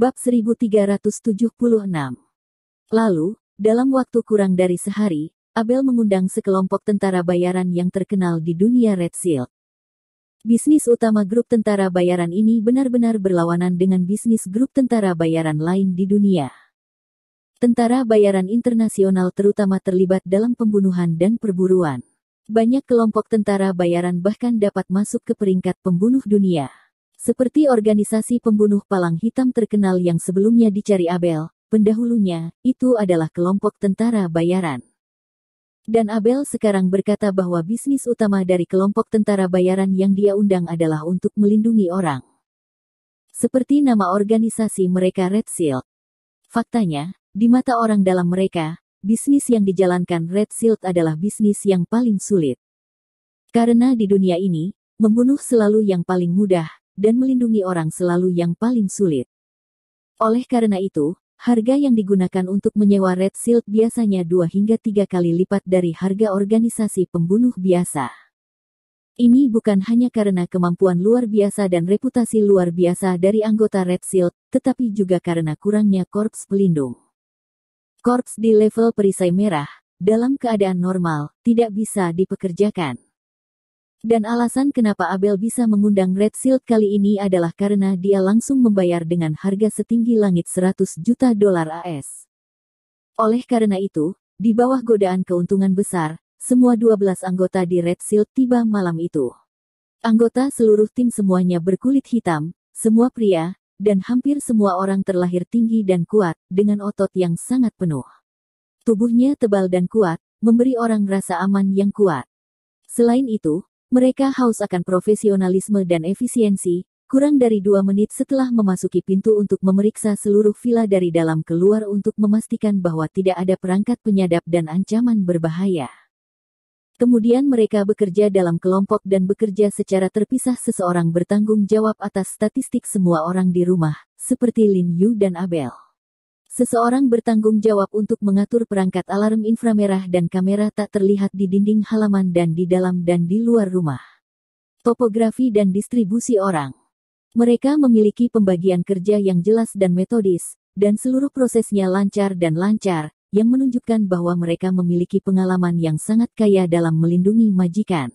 Bab 1376. Lalu, dalam waktu kurang dari sehari, Abel mengundang sekelompok tentara bayaran yang terkenal di dunia Red Shield. Bisnis utama grup tentara bayaran ini benar-benar berlawanan dengan bisnis grup tentara bayaran lain di dunia. Tentara bayaran internasional terutama terlibat dalam pembunuhan dan perburuan. Banyak kelompok tentara bayaran bahkan dapat masuk ke peringkat pembunuh dunia. Seperti organisasi pembunuh palang hitam terkenal yang sebelumnya dicari Abel, pendahulunya, itu adalah kelompok tentara bayaran. Dan Abel sekarang berkata bahwa bisnis utama dari kelompok tentara bayaran yang dia undang adalah untuk melindungi orang. Seperti nama organisasi mereka Red Shield. Faktanya, di mata orang dalam mereka, bisnis yang dijalankan Red Shield adalah bisnis yang paling sulit. Karena di dunia ini, membunuh selalu yang paling mudah, dan melindungi orang selalu yang paling sulit. Oleh karena itu, harga yang digunakan untuk menyewa Red Shield biasanya 2 hingga 3 kali lipat dari harga organisasi pembunuh biasa. Ini bukan hanya karena kemampuan luar biasa dan reputasi luar biasa dari anggota Red Shield, tetapi juga karena kurangnya korps pelindung. Korps di level perisai merah, dalam keadaan normal, tidak bisa dipekerjakan. Dan alasan kenapa Abel bisa mengundang Red Shield kali ini adalah karena dia langsung membayar dengan harga setinggi langit $100 juta AS. Oleh karena itu, di bawah godaan keuntungan besar, semua 12 anggota di Red Shield tiba malam itu. Anggota seluruh tim semuanya berkulit hitam, semua pria, dan hampir semua orang terlahir tinggi dan kuat, dengan otot yang sangat penuh. Tubuhnya tebal dan kuat, memberi orang rasa aman yang kuat. Selain itu, mereka haus akan profesionalisme dan efisiensi. Kurang dari 2 menit setelah memasuki pintu untuk memeriksa seluruh villa dari dalam keluar untuk memastikan bahwa tidak ada perangkat penyadap dan ancaman berbahaya. Kemudian mereka bekerja dalam kelompok dan bekerja secara terpisah. Seseorang bertanggung jawab atas statistik semua orang di rumah, seperti Lin Yu dan Abel. Seseorang bertanggung jawab untuk mengatur perangkat alarm inframerah dan kamera tak terlihat di dinding halaman dan di dalam dan di luar rumah. Topografi dan distribusi orang. Mereka memiliki pembagian kerja yang jelas dan metodis, dan seluruh prosesnya lancar, yang menunjukkan bahwa mereka memiliki pengalaman yang sangat kaya dalam melindungi majikan.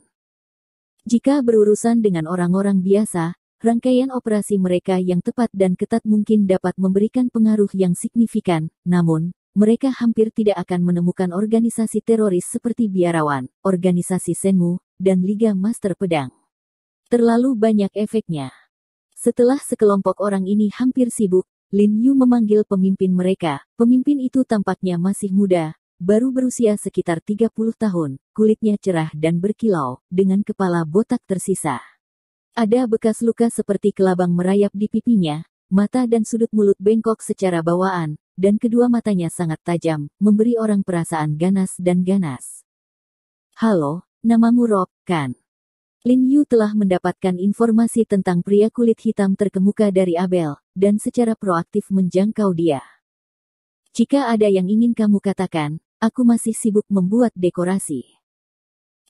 Jika berurusan dengan orang-orang biasa, rangkaian operasi mereka yang tepat dan ketat mungkin dapat memberikan pengaruh yang signifikan, namun, mereka hampir tidak akan menemukan organisasi teroris seperti biarawan, organisasi Senmu, dan Liga Master Pedang. Terlalu banyak efeknya. Setelah sekelompok orang ini hampir sibuk, Lin Yu memanggil pemimpin mereka. Pemimpin itu tampaknya masih muda, baru berusia sekitar 30 tahun, kulitnya cerah dan berkilau, dengan kepala botak tersisa. Ada bekas luka seperti kelabang merayap di pipinya, mata dan sudut mulut bengkok secara bawaan, dan kedua matanya sangat tajam, memberi orang perasaan ganas dan ganas. Halo, namamu Rob, kan? Lin Yu telah mendapatkan informasi tentang pria kulit hitam terkemuka dari Abel, dan secara proaktif menjangkau dia. Jika ada yang ingin kamu katakan, aku masih sibuk membuat dekorasi.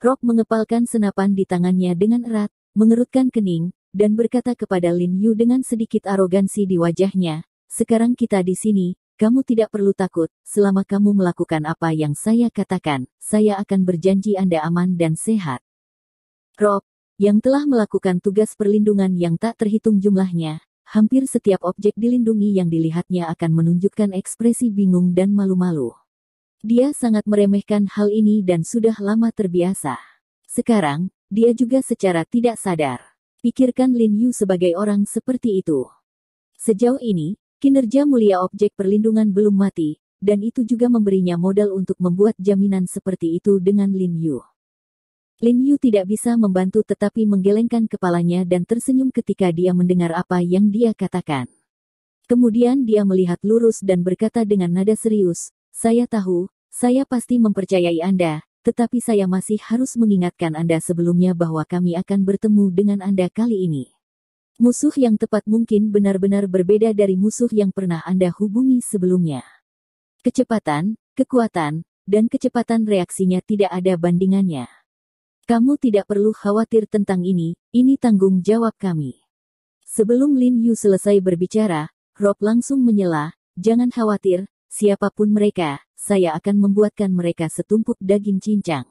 Rob mengepalkan senapan di tangannya dengan erat, mengerutkan kening, dan berkata kepada Lin Yu dengan sedikit arogansi di wajahnya, sekarang kita di sini, kamu tidak perlu takut, selama kamu melakukan apa yang saya katakan, saya akan berjanji Anda aman dan sehat. Rob, yang telah melakukan tugas perlindungan yang tak terhitung jumlahnya, hampir setiap objek dilindungi yang dilihatnya akan menunjukkan ekspresi bingung dan malu-malu. Dia sangat meremehkan hal ini dan sudah lama terbiasa. Sekarang, dia juga secara tidak sadar. Pikirkan Lin Yu sebagai orang seperti itu. Sejauh ini, kinerja mulia objek perlindungan belum mati, dan itu juga memberinya modal untuk membuat jaminan seperti itu dengan Lin Yu. Lin Yu tidak bisa membantu tetapi menggelengkan kepalanya dan tersenyum ketika dia mendengar apa yang dia katakan. Kemudian dia melihat lurus dan berkata dengan nada serius, saya tahu, saya pasti mempercayai Anda, tetapi saya masih harus mengingatkan Anda sebelumnya bahwa kami akan bertemu dengan Anda kali ini. Musuh yang tepat mungkin benar-benar berbeda dari musuh yang pernah Anda hubungi sebelumnya. Kecepatan, kekuatan, dan kecepatan reaksinya tidak ada bandingannya. Kamu tidak perlu khawatir tentang ini tanggung jawab kami. Sebelum Lin Yu selesai berbicara, Rob langsung menyela, "Jangan khawatir, siapapun mereka, saya akan membuatkan mereka setumpuk daging cincang."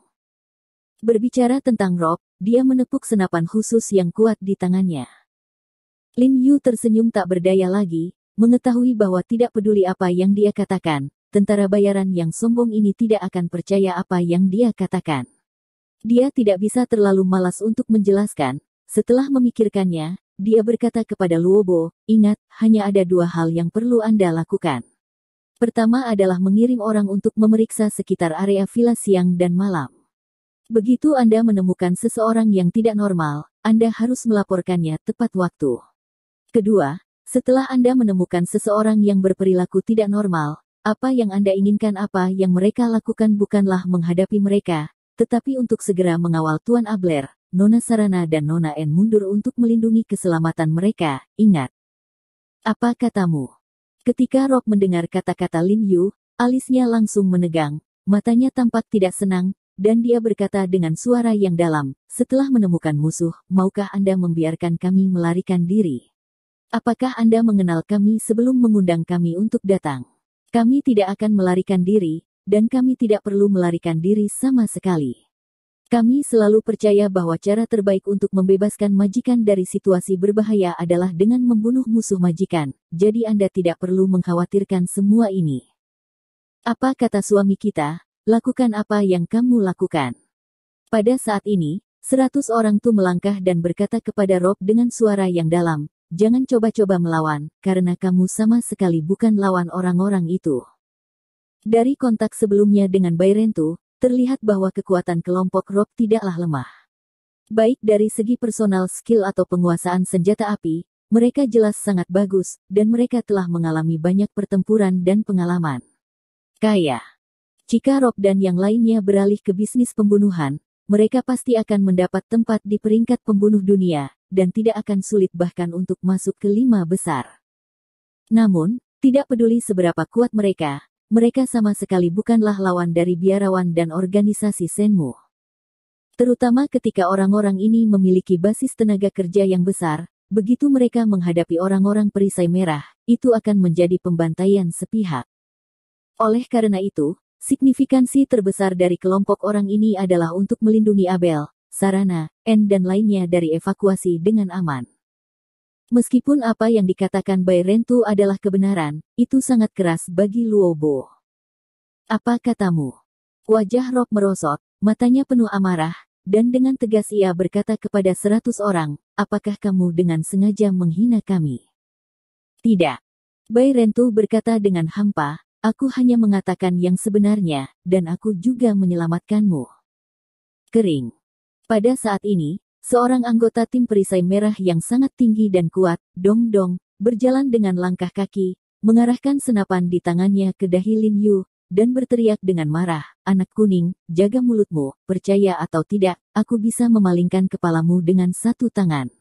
Berbicara tentang Rob, dia menepuk senapan khusus yang kuat di tangannya. Lin Yu tersenyum tak berdaya lagi, mengetahui bahwa tidak peduli apa yang dia katakan, tentara bayaran yang sombong ini tidak akan percaya apa yang dia katakan. Dia tidak bisa terlalu malas untuk menjelaskan. Setelah memikirkannya, dia berkata kepada Luobo, "Ingat, hanya ada 2 hal yang perlu Anda lakukan. Pertama adalah mengirim orang untuk memeriksa sekitar area villa siang dan malam. Begitu Anda menemukan seseorang yang tidak normal, Anda harus melaporkannya tepat waktu. Kedua, setelah Anda menemukan seseorang yang berperilaku tidak normal, apa yang Anda inginkan apa yang mereka lakukan bukanlah menghadapi mereka, tetapi untuk segera mengawal Tuan Abler, Nona Sarana dan Nona En mundur untuk melindungi keselamatan mereka, ingat." "Apa katamu?" Ketika Rob mendengar kata-kata Lin Yu, alisnya langsung menegang, matanya tampak tidak senang, dan dia berkata dengan suara yang dalam, "Setelah menemukan musuh, maukah Anda membiarkan kami melarikan diri? Apakah Anda mengenal kami sebelum mengundang kami untuk datang? Kami tidak akan melarikan diri, dan kami tidak perlu melarikan diri sama sekali. Kami selalu percaya bahwa cara terbaik untuk membebaskan majikan dari situasi berbahaya adalah dengan membunuh musuh majikan, jadi Anda tidak perlu mengkhawatirkan semua ini. Apa kata suami kita? Lakukan apa yang kamu lakukan." Pada saat ini, 100 orang itu melangkah dan berkata kepada Rob dengan suara yang dalam, "Jangan coba-coba melawan, karena kamu sama sekali bukan lawan orang-orang itu." Dari kontak sebelumnya dengan Bairentu, terlihat bahwa kekuatan kelompok Rob tidaklah lemah. Baik dari segi personal skill atau penguasaan senjata api, mereka jelas sangat bagus, dan mereka telah mengalami banyak pertempuran dan pengalaman. Jika Rob dan yang lainnya beralih ke bisnis pembunuhan, mereka pasti akan mendapat tempat di peringkat pembunuh dunia, dan tidak akan sulit bahkan untuk masuk ke 5 besar. Namun, tidak peduli seberapa kuat mereka sama sekali bukanlah lawan dari biarawan dan organisasi Shenmue. Terutama ketika orang-orang ini memiliki basis tenaga kerja yang besar, begitu mereka menghadapi orang-orang perisai merah, itu akan menjadi pembantaian sepihak. Oleh karena itu, signifikansi terbesar dari kelompok orang ini adalah untuk melindungi Abel, Sarana, En dan lainnya dari evakuasi dengan aman. Meskipun apa yang dikatakan Bairentu adalah kebenaran, itu sangat keras bagi Luobo. "Apa katamu?" Wajah Rob merosot, matanya penuh amarah, dan dengan tegas ia berkata kepada 100 orang, "Apakah kamu dengan sengaja menghina kami?" "Tidak." Bairentu berkata dengan hampa, "Aku hanya mengatakan yang sebenarnya, dan aku juga menyelamatkanmu." Kering. Pada saat ini, seorang anggota tim perisai merah yang sangat tinggi dan kuat, Dong Dong, berjalan dengan langkah kaki, mengarahkan senapan di tangannya ke dahi Lin Yu, dan berteriak dengan marah, "Anak kuning, jaga mulutmu, percaya atau tidak, aku bisa memalingkan kepalamu dengan 1 tangan."